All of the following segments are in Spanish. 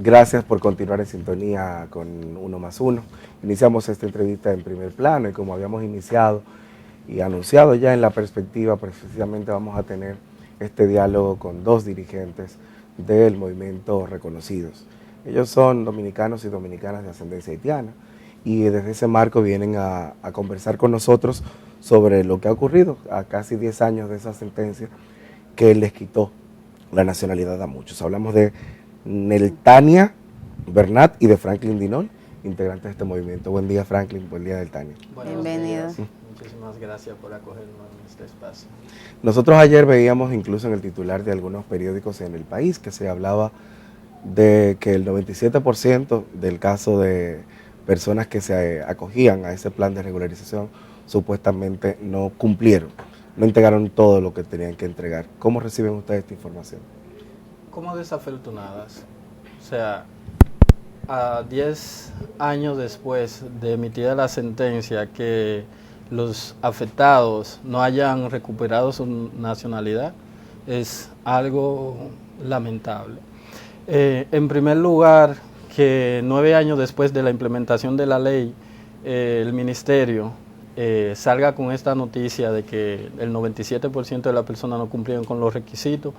Gracias por continuar en sintonía con Uno más Uno. Iniciamos esta entrevista en primer plano y como habíamos iniciado y anunciado ya en la perspectiva, precisamente vamos a tener este diálogo con dos dirigentes del movimiento reconocidos. Ellos son dominicanos y dominicanas de ascendencia haitiana y desde ese marco vienen a conversar con nosotros sobre lo que ha ocurrido a casi 10 años de esa sentencia que les quitó la nacionalidad a muchos. Hablamos de Neltania Bernat y de Franklin Dinoy, integrantes de este movimiento. Buen día, Franklin. Buen día, Neltania. Bienvenido. Muchísimas gracias por acogernos en este espacio. Nosotros ayer veíamos incluso en el titular de algunos periódicos en el país que se hablaba de que el 97% del caso de personas que se acogían a ese plan de regularización supuestamente no cumplieron, no entregaron todo lo que tenían que entregar. ¿Cómo reciben ustedes esta información? Como desafortunadas. O sea, a 10 años después de emitida la sentencia, que los afectados no hayan recuperado su nacionalidad, es algo lamentable. En primer lugar, que 9 años después de la implementación de la ley, el ministerio salga con esta noticia de que el 97% de las personas no cumplieron con los requisitos,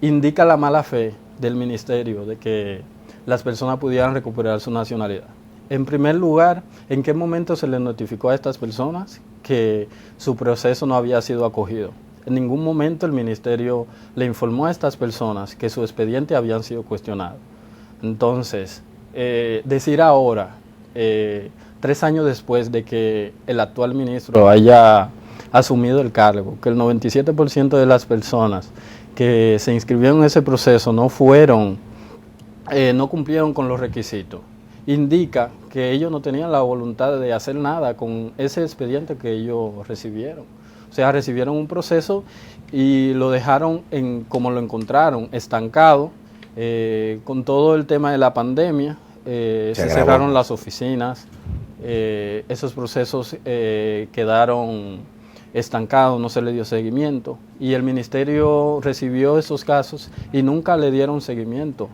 indica la mala fe del ministerio de que las personas pudieran recuperar su nacionalidad. En primer lugar, ¿en qué momento se les notificó a estas personas que su proceso no había sido acogido? En ningún momento el ministerio le informó a estas personas que su expediente habían sido cuestionados. Entonces, decir ahora, 3 años después de que el actual ministro haya asumido el cargo, que el 97% de las personas que se inscribieron en ese proceso no cumplieron con los requisitos, indica que ellos no tenían la voluntad de hacer nada con ese expediente que ellos recibieron. O sea, recibieron un proceso y lo dejaron como lo encontraron, estancado. Con todo el tema de la pandemia, se cerraron las oficinas, esos procesos quedaron estancado, no se le dio seguimiento y el ministerio recibió esos casos y nunca le dieron seguimiento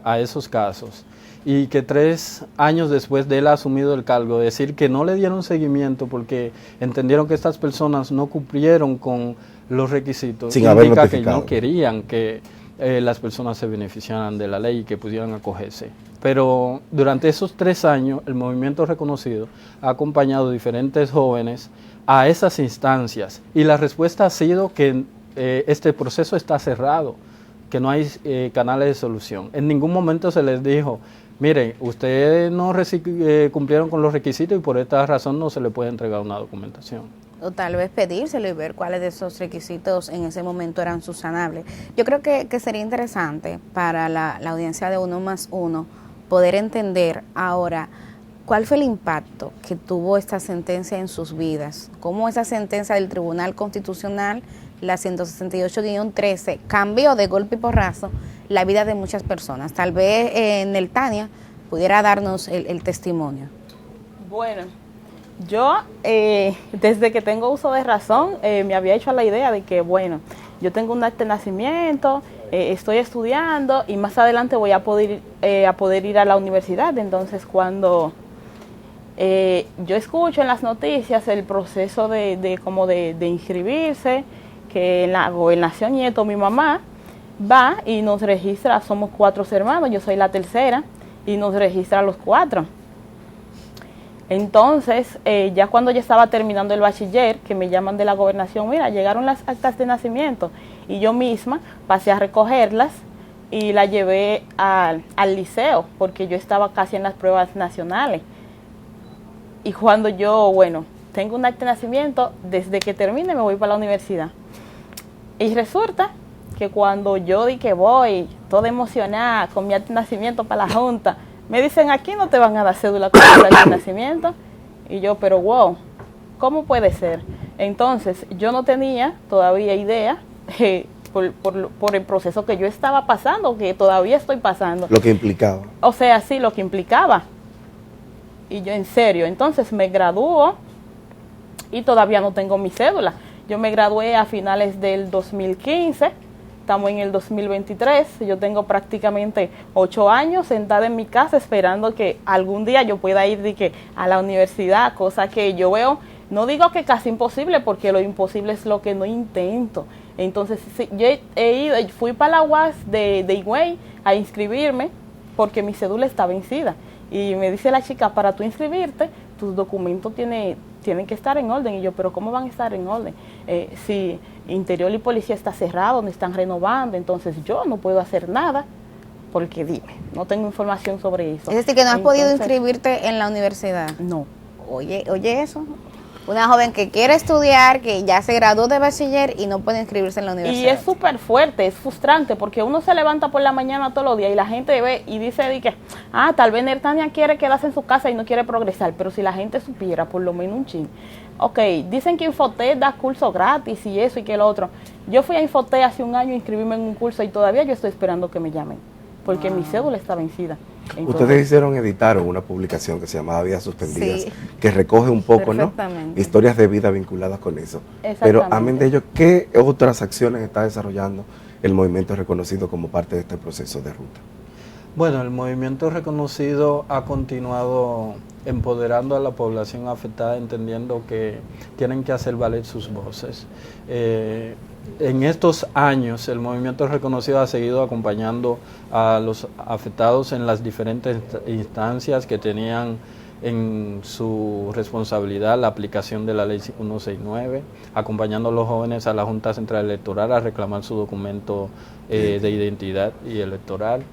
a esos casos. Y que 3 años después de él asumido el cargo, decir que no le dieron seguimiento porque entendieron que estas personas no cumplieron con los requisitos, indica que no querían que las personas se beneficiaran de la ley y que pudieran acogerse. Pero durante esos 3 años el movimiento reconocido ha acompañado a diferentes jóvenes a esas instancias y la respuesta ha sido que este proceso está cerrado, que no hay canales de solución. En ningún momento se les dijo, miren, ustedes no cumplieron con los requisitos y por esta razón no se le puede entregar una documentación. O tal vez pedírselo y ver cuáles de esos requisitos en ese momento eran subsanables. Yo creo que sería interesante para la audiencia de Uno más Uno poder entender ahora cuál fue el impacto que tuvo esta sentencia en sus vidas, cómo esa sentencia del Tribunal Constitucional, la 168-13, cambió de golpe y porrazo la vida de muchas personas. Tal vez Neltania pudiera darnos el testimonio. Bueno, yo desde que tengo uso de razón me había hecho a la idea de que, bueno, yo tengo un acta de nacimiento, estoy estudiando y más adelante voy a poder ir a la universidad. Entonces, cuando yo escucho en las noticias el proceso de inscribirse, que en la gobernación Nieto, mi mamá va y nos registra, somos 4 hermanos, yo soy la tercera, y nos registra a los 4. Entonces, ya cuando yo estaba terminando el bachiller, que me llaman de la gobernación, mira, llegaron las actas de nacimiento, y yo misma pasé a recogerlas y la llevé al liceo, porque yo estaba casi en las pruebas nacionales. Y cuando yo, bueno, tengo un acta de nacimiento, desde que termine me voy para la universidad. Y resulta que cuando yo di que voy, toda emocionada, con mi acta de nacimiento para la junta, me dicen, aquí no te van a dar cédula con el acta de nacimiento. Y yo, pero wow, ¿cómo puede ser? Entonces, yo no tenía todavía idea por el proceso que yo estaba pasando, que todavía estoy pasando. Lo que implicaba. O sea, sí, lo que implicaba. Y yo, en serio, entonces me graduó y todavía no tengo mi cédula. Yo me gradué a finales del 2015 estamos en el 2023, yo tengo prácticamente 8 años sentada en mi casa esperando que algún día yo pueda ir a la universidad, cosa que yo veo, no digo que casi imposible, porque lo imposible es lo que no intento. Entonces, sí, yo fui para la UAS de Higüey a inscribirme porque mi cédula está vencida. Y me dice la chica, para tú inscribirte, tus documentos tienen que estar en orden. Y yo, pero ¿cómo van a estar en orden? Si Interior y Policía está cerrado, no están renovando, entonces yo no puedo hacer nada, porque dime, no tengo información sobre eso. Es decir, que no has podido inscribirte en la universidad. No. Oye eso. Una joven que quiere estudiar, que ya se graduó de bachiller y no puede inscribirse en la universidad. Y es súper fuerte, es frustrante, porque uno se levanta por la mañana todos los días y la gente ve y dice que, tal vez Nertania quiere quedarse en su casa y no quiere progresar, pero si la gente supiera por lo menos un chin. Ok, dicen que Infotec da curso gratis y eso y que lo otro. Yo fui a Infotec hace un año a inscribirme en un curso y todavía yo estoy esperando que me llamen, porque mi cédula está vencida. Entonces, ustedes editaron una publicación que se llamaba Vidas Suspendidas, que recoge un poco, ¿no?, historias de vida vinculadas con eso. Pero amén de ello, ¿qué otras acciones está desarrollando el movimiento reconocido como parte de este proceso de ruta? Bueno, el movimiento reconocido ha continuado empoderando a la población afectada, entendiendo que tienen que hacer valer sus voces. En estos años, el movimiento reconocido ha seguido acompañando a los afectados en las diferentes instancias que tenían en su responsabilidad la aplicación de la Ley 169, acompañando a los jóvenes a la Junta Central Electoral a reclamar su documento de identidad y electoral,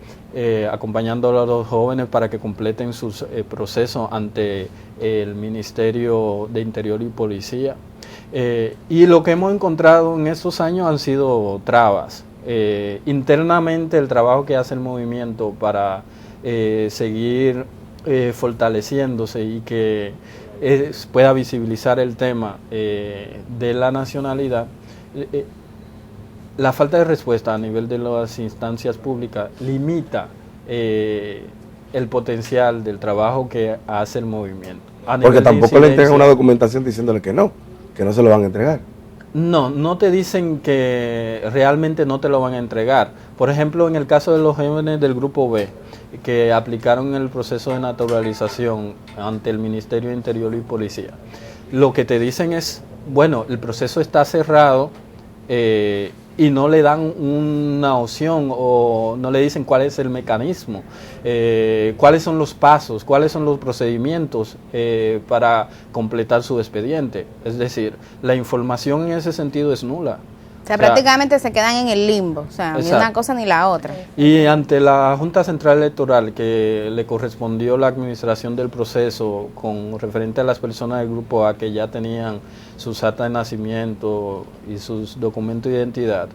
acompañando a los jóvenes para que completen sus procesos ante el Ministerio de Interior y Policía. Y lo que hemos encontrado en estos años han sido trabas. Internamente el trabajo que hace el movimiento para seguir fortaleciéndose y que pueda visibilizar el tema de la nacionalidad, la falta de respuesta a nivel de las instancias públicas limita el potencial del trabajo que hace el movimiento. Porque tampoco le entregan una documentación diciéndole que no se lo van a entregar. No te dicen que realmente no te lo van a entregar. Por ejemplo, en el caso de los jóvenes del Grupo B, que aplicaron el proceso de naturalización ante el Ministerio de Interior y Policía, lo que te dicen es, bueno, el proceso está cerrado y no le dan una opción o no le dicen cuál es el mecanismo, cuáles son los pasos, cuáles son los procedimientos para completar su expediente. Es decir, la información en ese sentido es nula. O sea, prácticamente se quedan en el limbo, o sea, ni una cosa ni la otra. Y ante la Junta Central Electoral, que le correspondió la administración del proceso con referente a las personas del Grupo A que ya tenían sus actas de nacimiento y sus documentos de identidad,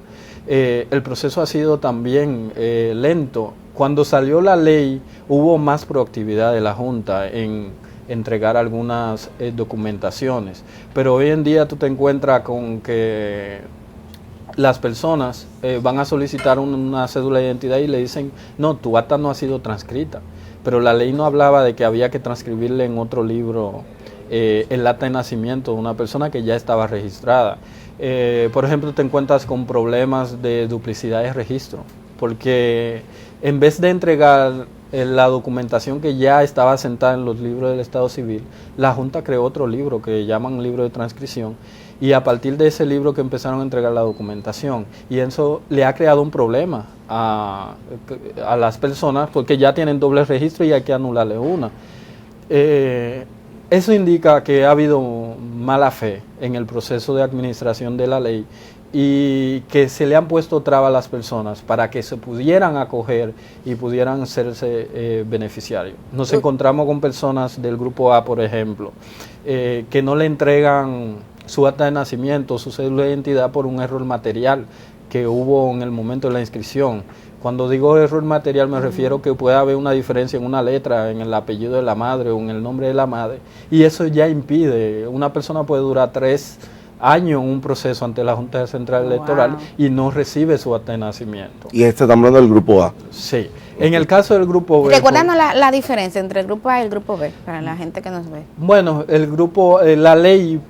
el proceso ha sido también lento. Cuando salió la ley, hubo más proactividad de la Junta en entregar algunas documentaciones, pero hoy en día tú te encuentras con que las personas van a solicitar una cédula de identidad y le dicen, no, tu acta no ha sido transcrita, pero la ley no hablaba de que había que transcribirle en otro libro el acta de nacimiento de una persona que ya estaba registrada. Por ejemplo, te encuentras con problemas de duplicidad de registro, porque en vez de entregar la documentación que ya estaba sentada en los libros del Estado Civil, la Junta creó otro libro que llaman libro de transcripción, y a partir de ese libro que empezaron a entregar la documentación, y eso le ha creado un problema a las personas porque ya tienen doble registro y hay que anularle una. Eso indica que ha habido mala fe en el proceso de administración de la ley y que se le han puesto trabas a las personas para que se pudieran acoger y pudieran hacerse beneficiarios. Nos encontramos con personas del Grupo A, por ejemplo, que no le entregan su acta de nacimiento, su cédula de identidad por un error material que hubo en el momento de la inscripción. Cuando digo error material me refiero que puede haber una diferencia en una letra, en el apellido de la madre o en el nombre de la madre, y eso ya impide. Una persona puede durar 3 años en un proceso ante la Junta Central Electoral y no recibe su acta de nacimiento. Y estamos hablando del Grupo A. Sí. En el caso del Grupo B... Recuérdanos la diferencia entre el Grupo A y el Grupo B, para la gente que nos ve. Bueno, el grupo, la ley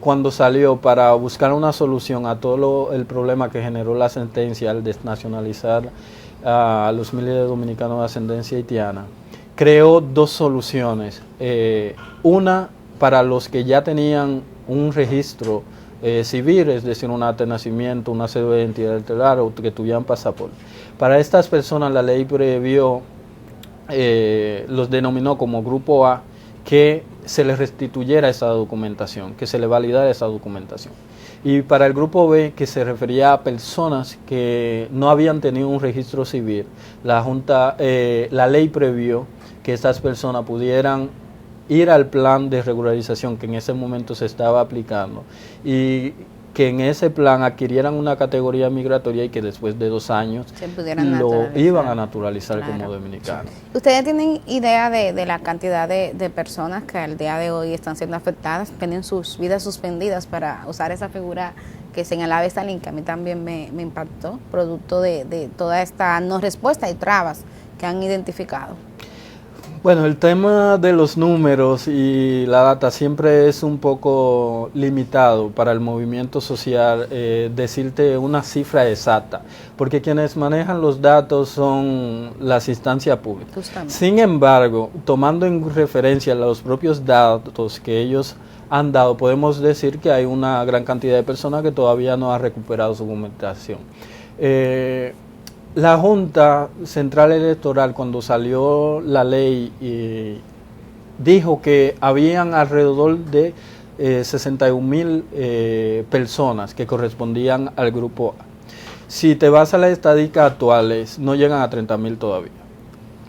cuando salió para buscar una solución a todo el problema que generó la sentencia al desnacionalizar a los miles de dominicanos de ascendencia haitiana, creó dos soluciones. Una para los que ya tenían un registro civil, es decir, un acta de nacimiento, una cédula de identidad titular o que tuvieran pasaporte. Para estas personas la ley previó, los denominó como grupo A, que se les restituyera esa documentación, que se le validara esa documentación. Y para el grupo B, que se refería a personas que no habían tenido un registro civil, la ley previó que estas personas pudieran ir al plan de regularización que en ese momento se estaba aplicando y que en ese plan adquirieran una categoría migratoria y que después de 2 años lo iban a naturalizar, claro, como dominicanos. ¿Ustedes tienen idea de la cantidad de personas que al día de hoy están siendo afectadas, tienen sus vidas suspendidas, para usar esa figura que señalaba Stalin, que a mí también me impactó, producto de toda esta no respuesta y trabas que han identificado? Bueno, el tema de los números y la data siempre es un poco limitado para el movimiento social, decirte una cifra exacta, porque quienes manejan los datos son las instancias públicas. Justamente. Sin embargo, tomando en referencia los propios datos que ellos han dado, podemos decir que hay una gran cantidad de personas que todavía no han recuperado su documentación. La Junta Central Electoral, cuando salió la ley, dijo que habían alrededor de 61,000 personas que correspondían al grupo A. Si te vas a las estadísticas actuales, no llegan a 30,000 todavía.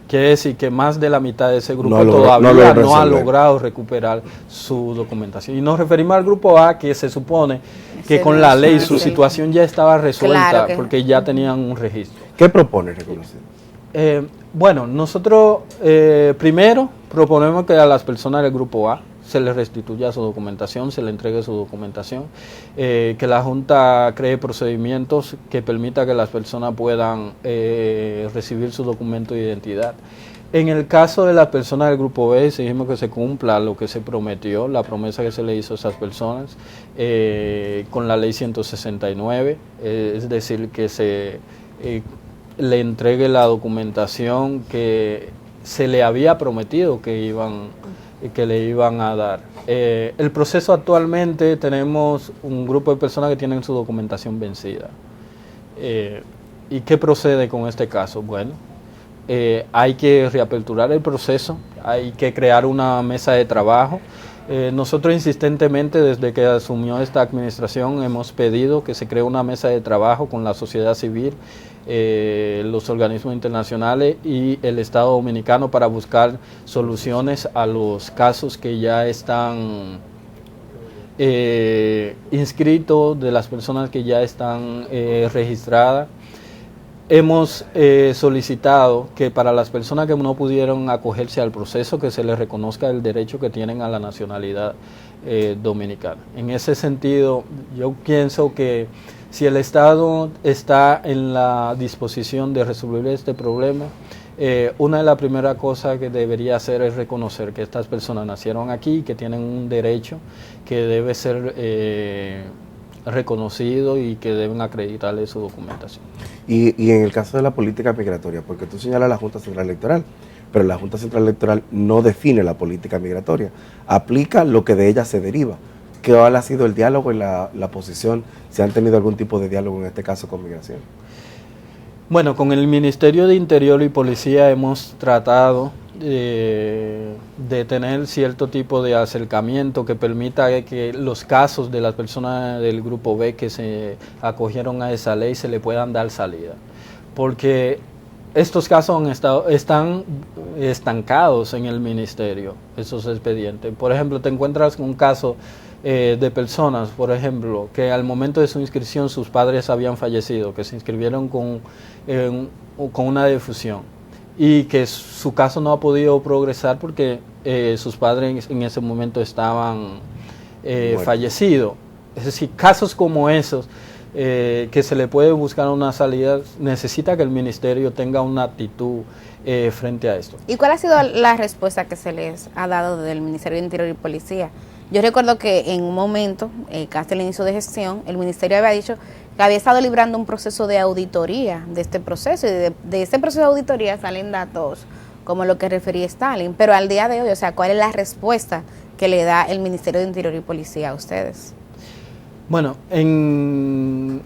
Quiere decir que más de la mitad de ese grupo todavía no ha logrado recuperar su documentación. Y nos referimos al grupo A, que se supone que con la ley su situación ya estaba resuelta, claro, porque ya tenían un registro. ¿Qué propone reconocer? Bueno, nosotros primero proponemos que a las personas del grupo A se les restituya su documentación, se les entregue su documentación, que la Junta cree procedimientos que permita que las personas puedan recibir su documento de identidad. En el caso de las personas del grupo B, exigimos que se cumpla lo que se prometió, la promesa que se le hizo a esas personas con la ley 169, es decir, que se le entregue la documentación que se le había prometido que le iban a dar. El proceso actualmente, tenemos un grupo de personas que tienen su documentación vencida. ¿Y qué procede con este caso? Bueno, hay que reaperturar el proceso, hay que crear una mesa de trabajo. Nosotros insistentemente, desde que asumió esta administración, hemos pedido que se cree una mesa de trabajo con la sociedad civil, los organismos internacionales y el Estado Dominicano para buscar soluciones a los casos que ya están inscritos, de las personas que ya están registradas. Hemos solicitado que para las personas que no pudieron acogerse al proceso, que se les reconozca el derecho que tienen a la nacionalidad dominicana. En ese sentido, yo pienso que si el Estado está en la disposición de resolver este problema, una de las primeras cosas que debería hacer es reconocer que estas personas nacieron aquí y que tienen un derecho que debe ser reconocido y que deben acreditarle su documentación. Y en el caso de la política migratoria, porque tú señalas la Junta Central Electoral, pero la Junta Central Electoral no define la política migratoria, aplica lo que de ella se deriva. ¿Qué ha sido el diálogo y la posición? ¿Se han tenido algún tipo de diálogo en este caso con migración? Bueno, con el Ministerio de Interior y Policía hemos tratado de tener cierto tipo de acercamiento que permita que los casos de las personas del grupo B que se acogieron a esa ley se le puedan dar salida. Porque estos casos están estancados en el ministerio, esos expedientes. Por ejemplo, te encuentras un caso de personas, por ejemplo, que al momento de su inscripción sus padres habían fallecido, que se inscribieron con una defunción y que su caso no ha podido progresar porque sus padres en ese momento estaban fallecidos. Es decir, casos como esos, que se le puede buscar una salida, necesita que el ministerio tenga una actitud frente a esto. ¿Y cuál ha sido la respuesta que se les ha dado del Ministerio de Interior y Policía? Yo recuerdo que en un momento, casi al inicio de gestión, el ministerio había dicho que había estado librando un proceso de auditoría de este proceso, y de este proceso de auditoría salen datos como lo que refería Stalin, pero al día de hoy, o sea, ¿cuál es la respuesta que le da el Ministerio de Interior y Policía a ustedes? Bueno,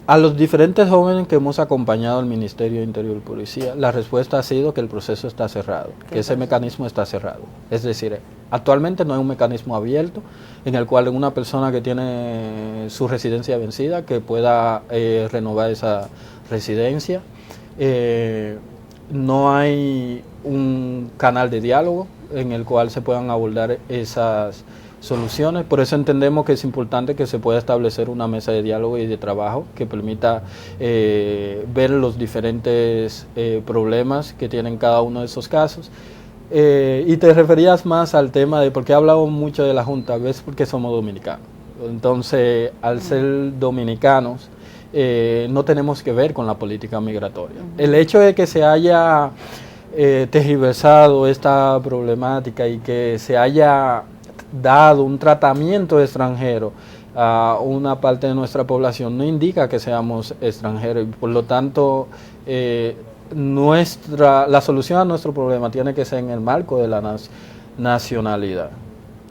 a los diferentes jóvenes que hemos acompañado al Ministerio de Interior y Policía, la respuesta ha sido que el proceso está cerrado, que ese mecanismo está cerrado. Es decir, actualmente no hay un mecanismo abierto en el cual una persona que tiene su residencia vencida que pueda renovar esa residencia. No hay un canal de diálogo en el cual se puedan abordar esas soluciones. Por eso entendemos que es importante que se pueda establecer una mesa de diálogo y de trabajo que permita ver los diferentes problemas que tienen cada uno de esos casos. Y te referías más al tema de por qué hablamos mucho de la Junta, ¿ves? Porque somos dominicanos. Entonces, al ser dominicanos, no tenemos que ver con la política migratoria. El hecho de que se haya tergiversado esta problemática y que se haya dado un tratamiento extranjero a una parte de nuestra población no indica que seamos extranjeros, y por lo tanto la solución a nuestro problema tiene que ser en el marco de la nacionalidad.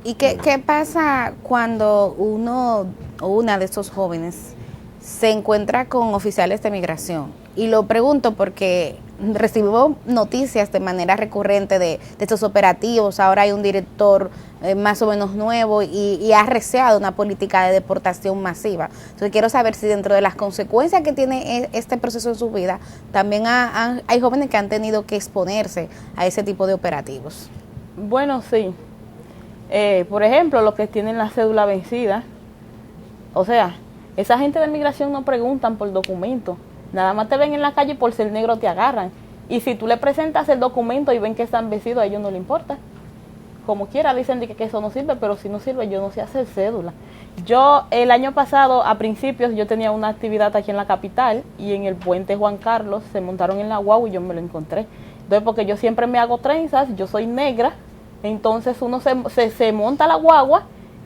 ¿Y qué pasa cuando uno o una de estos jóvenes se encuentra con oficiales de migración? Y lo pregunto porque recibimos noticias de manera recurrente de estos operativos. Ahora hay un director más o menos nuevo y ha arreciado una política de deportación masiva. Entonces quiero saber si dentro de las consecuencias que tiene este proceso en su vida, también hay jóvenes que han tenido que exponerse a ese tipo de operativos. Bueno, sí. Por ejemplo, los que tienen la cédula vencida, o sea, esa gente de migración no preguntan por documentos, nada más te ven en la calle y por ser negro te agarran. Y si tú le presentas el documento y ven que están vencidos, a ellos no les importa. Como quiera dicen que eso no sirve, pero si no sirve, yo no sé hacer cédula. Yo el año pasado, a principios, yo tenía una actividad aquí en la capital y en el puente Juan Carlos se montaron en la guagua y yo me lo encontré. Entonces, porque yo siempre me hago trenzas, yo soy negra, entonces uno se monta la guagua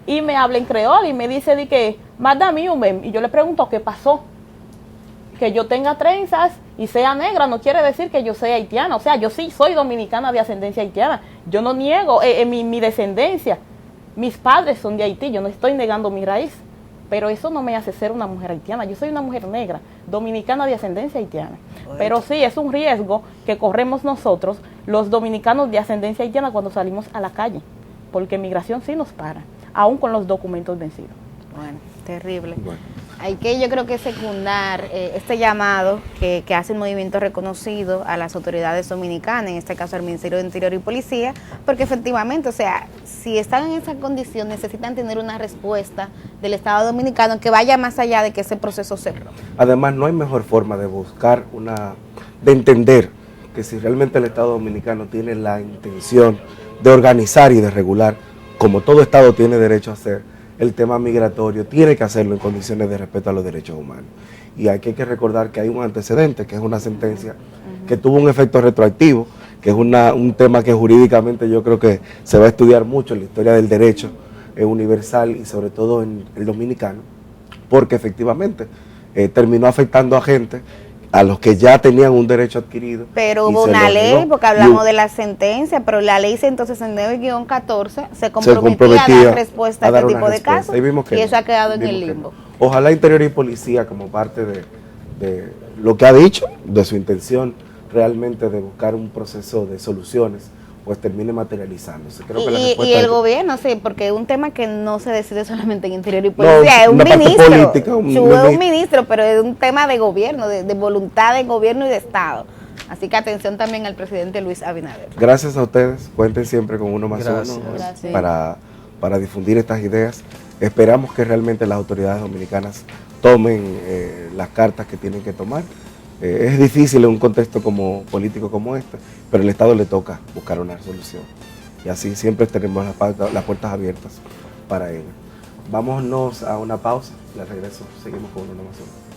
y me habla en creol y me dice de que, madame, y yo le pregunto, ¿qué pasó? Que yo tenga trenzas y sea negra no quiere decir que yo sea haitiana. O sea, yo sí soy dominicana de ascendencia haitiana. Yo no niego mi descendencia. Mis padres son de Haití, yo no estoy negando mi raíz. Pero eso no me hace ser una mujer haitiana. Yo soy una mujer negra, dominicana de ascendencia haitiana. Pero sí, es un riesgo que corremos nosotros, los dominicanos de ascendencia haitiana, cuando salimos a la calle. Porque migración sí nos para, aún con los documentos vencidos. Bueno, terrible. Bueno. Hay que, yo creo que secundar este llamado que hace el movimiento reconocido a las autoridades dominicanas, en este caso al Ministerio de Interior y Policía, porque efectivamente, o sea, si están en esa condición, necesitan tener una respuesta del Estado dominicano que vaya más allá de que ese proceso se... Además, no hay mejor forma de buscar de entender que si realmente el Estado dominicano tiene la intención de organizar y de regular, como todo Estado tiene derecho a hacer, el tema migratorio, tiene que hacerlo en condiciones de respeto a los derechos humanos. Y aquí hay que recordar que hay un antecedente, que es una sentencia que tuvo un efecto retroactivo, que es un tema que jurídicamente yo creo que se va a estudiar mucho en la historia del derecho universal y sobre todo en el dominicano, porque efectivamente terminó afectando a gente a los que ya tenían un derecho adquirido. Pero hubo una ley, porque hablamos de la sentencia, pero la ley 169-14 se comprometía a dar respuesta a este tipo de casos, y eso ha quedado en el limbo. Ojalá Interior y Policía, como parte de lo que ha dicho, de su intención realmente de buscar un proceso de soluciones, pues termine materializándose. Creo que la y el gobierno, sí, porque es un tema que no se decide solamente en Interior y Policía, no, es un ministro, política, un ministro, pero es un tema de gobierno, de voluntad de gobierno y de Estado. Así que atención también al presidente Luis Abinader. Gracias a ustedes, cuenten siempre con Uno Más Uno para difundir estas ideas. Esperamos que realmente las autoridades dominicanas tomen las cartas que tienen que tomar. Es difícil en un contexto político como este, pero al Estado le toca buscar una solución. Y así siempre tenemos las puertas abiertas para ello. Vámonos a una pausa, de regreso seguimos con Uno Más Uno.